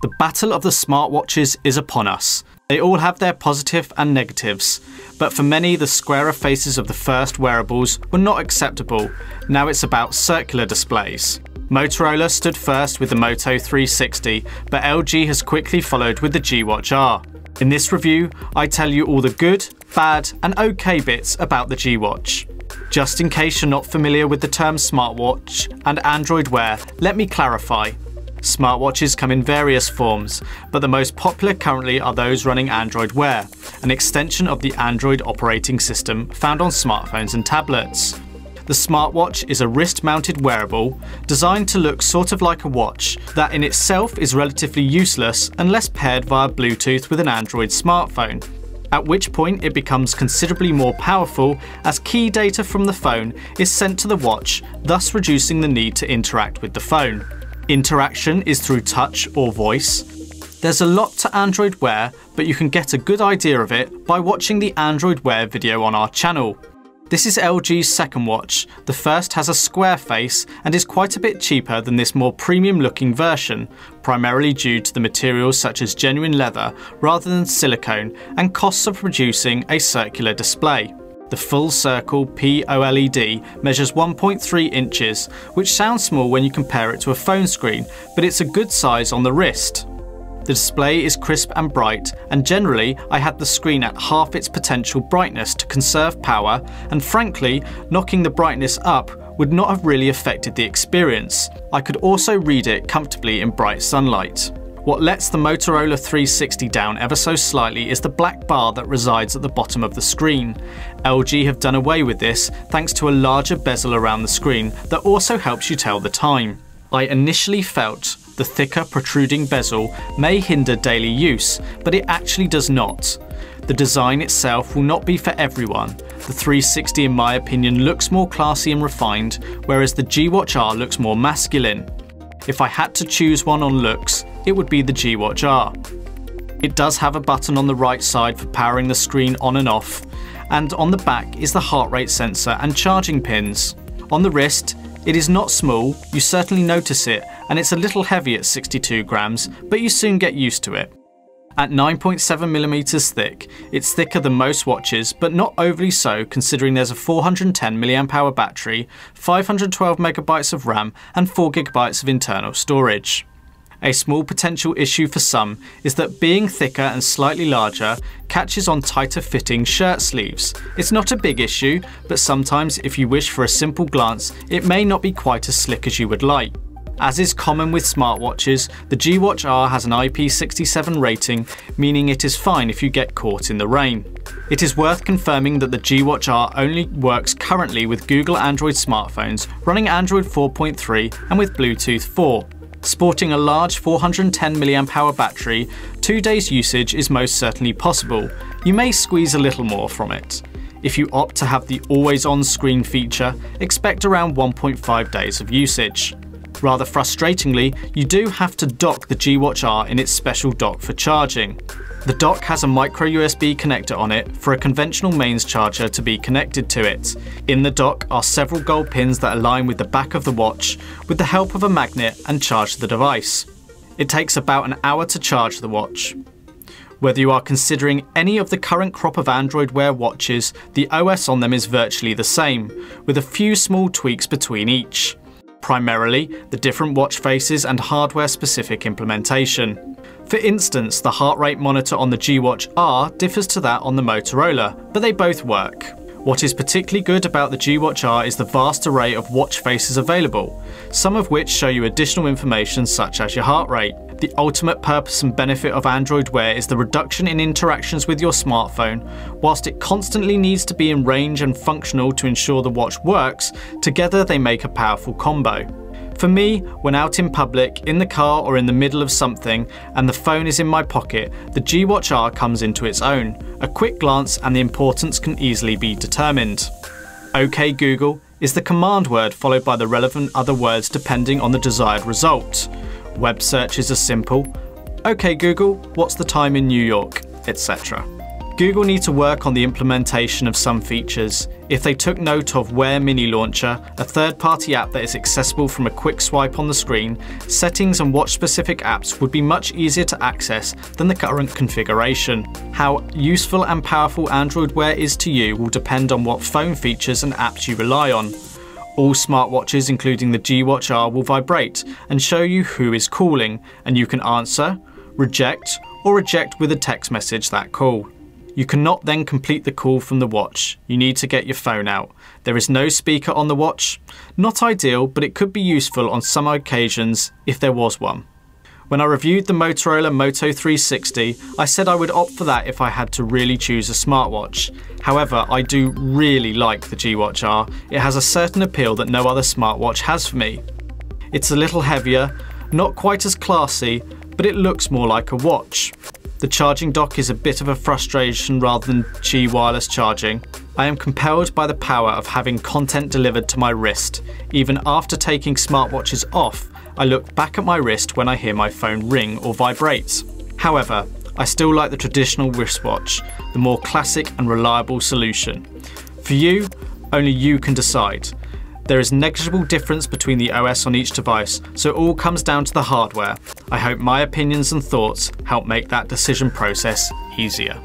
The battle of the smartwatches is upon us. They all have their positive and negatives, but for many the squarer faces of the first wearables were not acceptable. Now it's about circular displays. Motorola stood first with the Moto 360, but LG has quickly followed with the G-Watch R. In this review, I tell you all the good, bad and okay bits about the G-Watch. Just in case you're not familiar with the term smartwatch and Android Wear, let me clarify. Smartwatches come in various forms, but the most popular currently are those running Android Wear, an extension of the Android operating system found on smartphones and tablets. The smartwatch is a wrist-mounted wearable designed to look sort of like a watch that in itself is relatively useless unless paired via Bluetooth with an Android smartphone, at which point it becomes considerably more powerful as key data from the phone is sent to the watch, thus reducing the need to interact with the phone. Interaction is through touch or voice. There's a lot to Android Wear, but you can get a good idea of it by watching the Android Wear video on our channel. This is LG's second watch. The first has a square face and is quite a bit cheaper than this more premium looking version, primarily due to the materials such as genuine leather rather than silicone and costs of producing a circular display. The full circle POLED measures 1.3 inches, which sounds small when you compare it to a phone screen, but it's a good size on the wrist. The display is crisp and bright, and generally I had the screen at half its potential brightness to conserve power, and frankly, knocking the brightness up would not have really affected the experience. I could also read it comfortably in bright sunlight. What lets the Motorola 360 down ever so slightly is the black bar that resides at the bottom of the screen. LG have done away with this thanks to a larger bezel around the screen that also helps you tell the time. I initially felt the thicker protruding bezel may hinder daily use, but it actually does not. The design itself will not be for everyone. The 360 in my opinion looks more classy and refined, whereas the G-Watch R looks more masculine. If I had to choose one on looks, it would be the G-Watch R. It does have a button on the right side for powering the screen on and off, and on the back is the heart rate sensor and charging pins. On the wrist, it is not small, you certainly notice it, and it's a little heavy at 62 grams, but you soon get used to it. At 9.7mm thick, it's thicker than most watches, but not overly so considering there's a 410 mAh battery, 512MB of RAM and 4GB of internal storage. A small potential issue for some is that being thicker and slightly larger catches on tighter fitting shirt sleeves. It's not a big issue, but sometimes if you wish for a simple glance, it may not be quite as slick as you would like. As is common with smartwatches, the G-Watch R has an IP67 rating, meaning it is fine if you get caught in the rain. It is worth confirming that the G-Watch R only works currently with Google Android smartphones running Android 4.3 and with Bluetooth 4. Sporting a large 410 mAh battery, 2 days usage is most certainly possible. You may squeeze a little more from it. If you opt to have the always on screen feature, expect around 1.5 days of usage. Rather frustratingly, you do have to dock the G-Watch R in its special dock for charging. The dock has a micro USB connector on it for a conventional mains charger to be connected to it. In the dock are several gold pins that align with the back of the watch with the help of a magnet and charge the device. It takes about an hour to charge the watch. Whether you are considering any of the current crop of Android Wear watches, the OS on them is virtually the same, with a few small tweaks between each. Primarily, the different watch faces and hardware-specific implementation. For instance, the heart rate monitor on the G-Watch R differs to that on the Motorola, but they both work. What is particularly good about the G-Watch R is the vast array of watch faces available, some of which show you additional information such as your heart rate. The ultimate purpose and benefit of Android Wear is the reduction in interactions with your smartphone. Whilst it constantly needs to be in range and functional to ensure the watch works, together they make a powerful combo. For me, when out in public, in the car or in the middle of something, and the phone is in my pocket, the G-Watch R comes into its own. A quick glance and the importance can easily be determined. OK Google is the command word followed by the relevant other words depending on the desired result. Web searches are simple. OK Google, what's the time in New York, etc. Google need to work on the implementation of some features. If they took note of Wear Mini Launcher, a third-party app that is accessible from a quick swipe on the screen, settings and watch-specific apps would be much easier to access than the current configuration. How useful and powerful Android Wear is to you will depend on what phone features and apps you rely on. All smartwatches, including the G-Watch R, will vibrate and show you who is calling, and you can answer, reject, or reject with a text message that call. You cannot then complete the call from the watch. You need to get your phone out. There is no speaker on the watch. Not ideal, but it could be useful on some occasions if there was one. When I reviewed the Motorola Moto 360, I said I would opt for that if I had to really choose a smartwatch. However, I do really like the G-Watch R. It has a certain appeal that no other smartwatch has for me. It's a little heavier, not quite as classy, but it looks more like a watch. The charging dock is a bit of a frustration rather than Qi wireless charging. I am compelled by the power of having content delivered to my wrist. Even after taking smartwatches off, I look back at my wrist when I hear my phone ring or vibrate. However, I still like the traditional wristwatch, the more classic and reliable solution. For you, only you can decide. There is negligible difference between the OS on each device, so it all comes down to the hardware. I hope my opinions and thoughts help make that decision process easier.